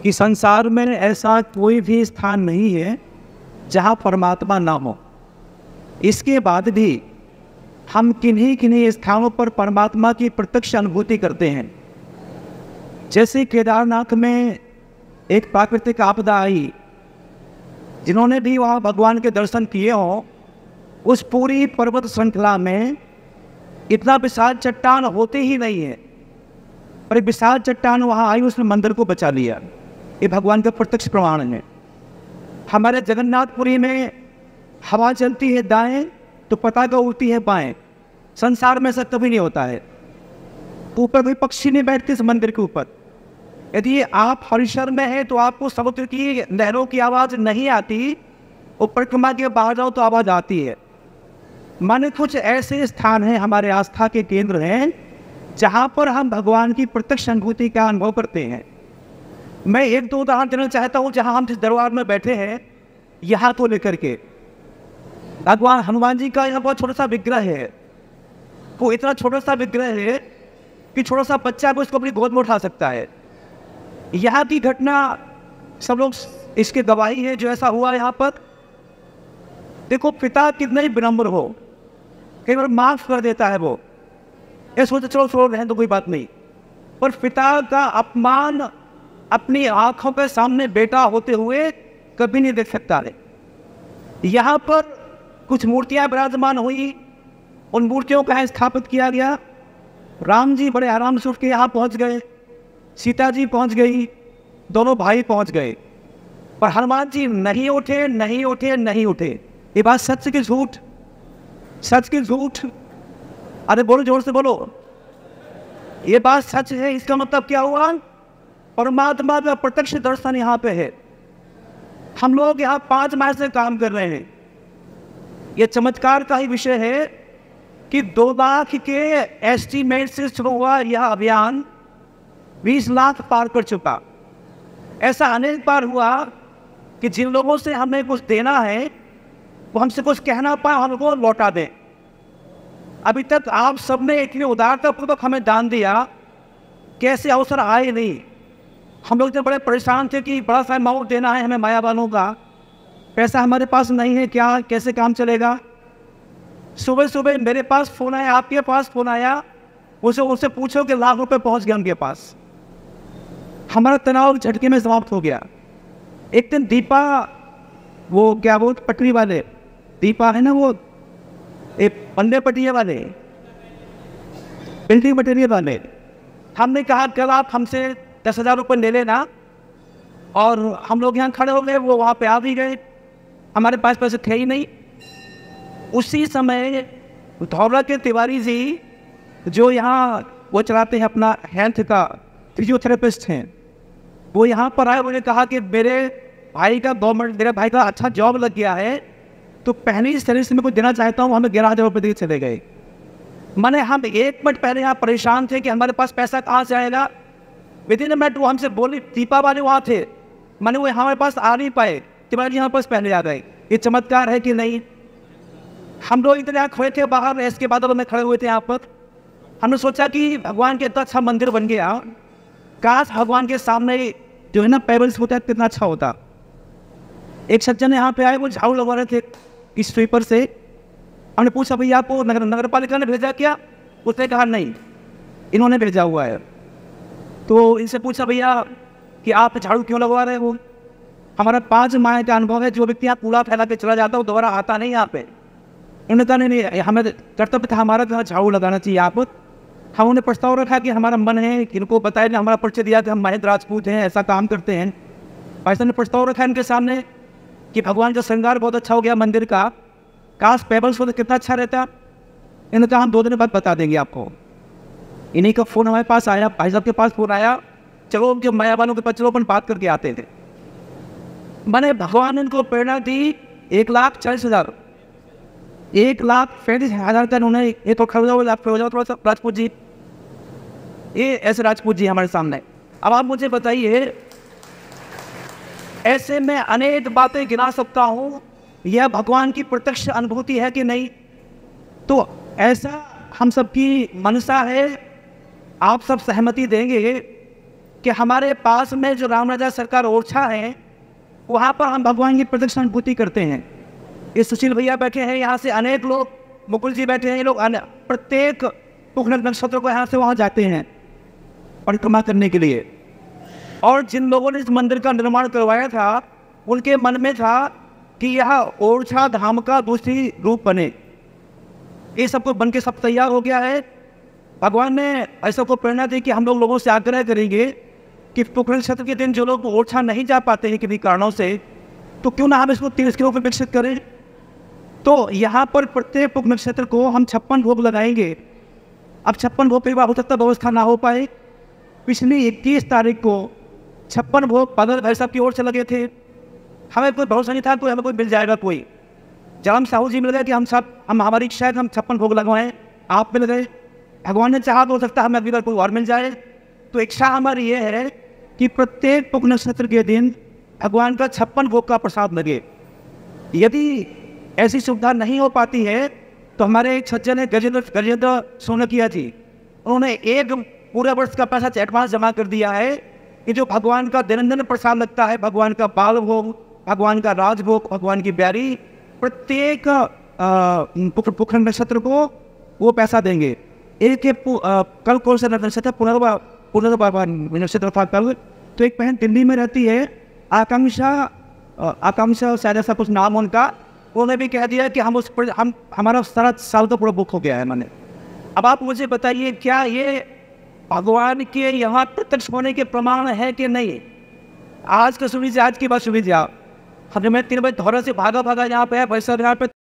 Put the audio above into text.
कि संसार में ऐसा कोई भी स्थान नहीं है जहाँ परमात्मा ना हो। इसके बाद भी हम किन्हीं किन्हीं स्थानों पर परमात्मा की प्रत्यक्ष अनुभूति करते हैं। जैसे केदारनाथ में एक प्राकृतिक आपदा आई, जिन्होंने भी वहाँ भगवान के दर्शन किए हों, उस पूरी पर्वत श्रृंखला में इतना विशाल चट्टान होते ही नहीं है, पर एक विशाल चट्टान वहाँ आई, उसने मंदिर को बचा लिया। ये भगवान का प्रत्यक्ष प्रमाण है। हमारे जगन्नाथपुरी में हवा चलती है दाएं तो पताका उड़ती है बाएं। संसार में ऐसा कभी नहीं होता है। ऊपर कोई पक्षी नहीं बैठते इस मंदिर के ऊपर। यदि आप हरिशर में हैं तो आपको समुद्र की लहरों की आवाज़ नहीं आती, और परिक्रमा के बाहर जाओ तो आवाज़ आती है। माने कुछ ऐसे स्थान हैं, हमारे आस्था के केंद्र हैं, जहाँ पर हम भगवान की प्रत्यक्ष अनुभूति का अनुभव करते हैं। मैं एक दो उदाहरण देना चाहता हूँ। जहाँ हम जिस दरबार में बैठे हैं, यहाँ को लेकर के भगवान हनुमान जी का यहाँ बहुत छोटा सा विग्रह है। वो इतना छोटा सा विग्रह है कि छोटा सा बच्चा भी उसको अपनी गोद में उठा सकता है। यहाँ की घटना सब लोग इसके गवाही है, जो ऐसा हुआ यहाँ पर। देखो, पिता कितने ही विनम्र हो, कई बार माफ कर देता है वो, ये सोचते चलो छोड़ रहे हैं तो कोई बात नहीं, पर पिता का अपमान अपनी आंखों के सामने बेटा होते हुए कभी नहीं देख सकता है। यहाँ पर कुछ मूर्तियाँ विराजमान हुई, उन मूर्तियों का स्थापित किया गया। राम जी बड़े आराम से उठ के यहाँ पहुँच गए, सीता जी पहुँच गई, दोनों भाई पहुँच गए, पर हनुमान जी नहीं उठे, नहीं उठे, नहीं उठे। ये बात सच की झूठ? सच की झूठ? अरे बोलो, जोर से बोलो। ये बात सच है। इसका मतलब क्या हुआ? परमात्मा का प्रत्यक्ष दर्शन यहाँ पे है। हम लोग यहाँ 5 माह से काम कर रहे हैं। ये चमत्कार का ही विषय है कि 2 लाख के एस्टीमेट से शुरू हुआ यह अभियान 20 लाख पार कर चुका। ऐसा अनेक बार हुआ कि जिन लोगों से हमें कुछ देना है वो हमसे कुछ कहना पाए, हमको लौटा दें। अभी तक आप सबने इतनी उदारतापूर्वक हमें दान दिया, कैसे अवसर आए नहीं। हम लोग जब बड़े परेशान थे कि बड़ा सा अमाउंट देना है हमें माया वालों का, पैसा हमारे पास नहीं है, क्या कैसे काम चलेगा। सुबह सुबह मेरे पास फ़ोन आया, आपके पास फ़ोन आया, उससे पूछो कि लाख रुपए पहुंच गया उनके पास। हमारा तनाव झटके में समाप्त हो गया। एक दिन दीपा, वो क्या वो पटरी वाले दीपा है ना, वो पन्ने पटिया वाले, बिल्डिंग मटेरियल वाले, हमने कहा कल आप हमसे 10,000 रुपये ले लेना, और हम लोग यहाँ खड़े हो गए। वो वहाँ पे आ भी गए, हमारे पास पैसे थे ही नहीं। उसी समय धौला के तिवारी जी, जो यहाँ वो चलाते हैं अपना हेल्थ का, फिजियोथेरेपिस्ट हैं, वो यहाँ पर आए। उन्होंने कहा कि मेरे भाई का अच्छा जॉब लग गया है, तो पहली सर्विस में कुछ देना चाहता हूँ, हमें 11,000 रुपये दे चले गए। माने हम 1 मिनट पहले यहाँ परेशान थे कि हमारे पास पैसा कहाँ से आएगा। विदिन अ मिनट वो हमसे बोली, दीपा वाले वहाँ थे, माने वो हमारे पास आ नहीं पाए, तिवारी यहाँ पास पहले आ गए। ये चमत्कार है कि नहीं? हम लोग इतने यहाँ खड़े थे बाहर, इसके बाद में खड़े हुए थे यहाँ पर। हमने सोचा कि भगवान के इतना अच्छा मंदिर बन गया, काश भगवान के सामने जो है ना पेबल्स होता है, कितना अच्छा होता। एक सज्जन यहाँ पे आए, वो झाड़ू लगवा रहे थे इस स्वीपर से। हमने पूछा, भैया आपको नगर पालिका ने भेजा क्या? उसने कहा नहीं, इन्होंने भेजा हुआ है। तो इनसे पूछा, भैया कि आप झाड़ू क्यों लगवा रहे हो? हमारा 5 माह का अनुभव है, जो व्यक्ति यहाँ कूड़ा फैला के चला जाता है वो दोबारा आता नहीं यहाँ पे। उन्होंने कहा नहीं, हमें कर्तव्य था हमारा तो झाड़ू लगाना चाहिए आप। हम उन्हें प्रस्ताव रखा कि हमारा मन है कि इनको बताया, हमारा परिचय दिया कि हम महेंद्र राजपूत हैं, ऐसा काम करते हैं। भाई साहब ने प्रस्ताव रखा इनके सामने कि भगवान का श्रृंगार बहुत अच्छा हो गया मंदिर का, काश पेबल्स हो तो कितना अच्छा रहता। इन्होंने कहा हम 2 दिन बाद बता देंगे आपको। इन्हीं का फ़ोन हमारे पास आया, भाई साहब के पास फ़ोन आया, चलो उनके माया वालों के पास चलो अपन बात करके आते थे। मैंने भगवान ने इनको प्रेरणा दी। 1,40,000 1,35,000 का उन्होंने, ये तो खड़े हो जाओ थोड़ा सा राजपूत जी, ये ऐसे राजपूत जी हमारे सामने। अब आप मुझे बताइए, ऐसे में अनेक बातें गिना सकता हूँ, यह भगवान की प्रत्यक्ष अनुभूति है कि नहीं? तो ऐसा हम सबकी मनसा है, आप सब सहमति देंगे कि हमारे पास में जो राम राजा सरकार ओरछा है, वहाँ पर हम भगवान की प्रत्यक्ष अनुभूति करते हैं। ये सुशील भैया बैठे हैं, यहाँ से अनेक लोग, मुकुल जी बैठे हैं, ये लोग प्रत्येक पुष्य नक्षत्र को यहाँ से वहाँ जाते हैं परिक्रमा करने के लिए। और जिन लोगों ने इस मंदिर का निर्माण करवाया था, उनके मन में था कि यह ओरछा धाम का दूसरी रूप बने। ये सब कुछ बन के सब तैयार हो गया है। भगवान ने ऐसा को प्रेरणा दी कि हम लोगों से आग्रह करेंगे कि पुष्कर नक्षत्र के दिन जो लोग ओरछा नहीं जा पाते हैं किन्हीं कारणों से, तो क्यों ना हम इसको तीर्थ के रूप में विकसित करें। तो यहाँ पर प्रत्येक पुष्कर नक्षत्र को हम 56 भोग लगाएंगे। अब 56 भोग की हो सकता व्यवस्था ना हो पाए। पिछली 21 तारीख को 56 भोग बादल भाई साहब की ओर से लगे थे। हमें कोई भरोसा नहीं था कोई हमें कोई मिल जाएगा। कोई जब साहू जी मिल गए कि हम हमारी इच्छा है कि हम 56 भोग लगवाएं, आप मिल गए। भगवान ने चाहा तो हो सकता है हमें अगली बार कोई और मिल जाए। तो इच्छा हमारी ये है कि प्रत्येक पुष्कर नक्षत्र के दिन भगवान का 56 भोग का प्रसाद लगे। यदि ऐसी सुविधा नहीं हो पाती है तो हमारे एक सज्जन है गजेंद्र सोनकिया जी, उन्होंने एक पूरे वर्ष का पैसा एडवांस जमा कर दिया है कि जो भगवान का दैनंदिन प्रसाद लगता है, भगवान का बाल भोग, भगवान का राजभोग, भगवान की ब्यारी, प्रत्येक पुष्कर नक्षत्र को वो पैसा देंगे। एक कल कौन सा नक्षत्र पुनर्वा नक्षत्र था कल। तो एक बहन दिल्ली में रहती है, आकांक्षा शायद ऐसा कुछ नाम उनका, उन्होंने भी कह दिया कि हम हमारा सारा साल का पूरा बुक हो गया है। मैंने अब आप मुझे बताइए क्या ये भगवान के यहाँ प्रत्यक्ष होने के प्रमाण है कि नहीं। आज का सुन लीजिए, आज की बात सुन लीजिए आप। हमने मैं 3 बजे धौरा से भागा यहाँ पे है, वैसा यहाँ पे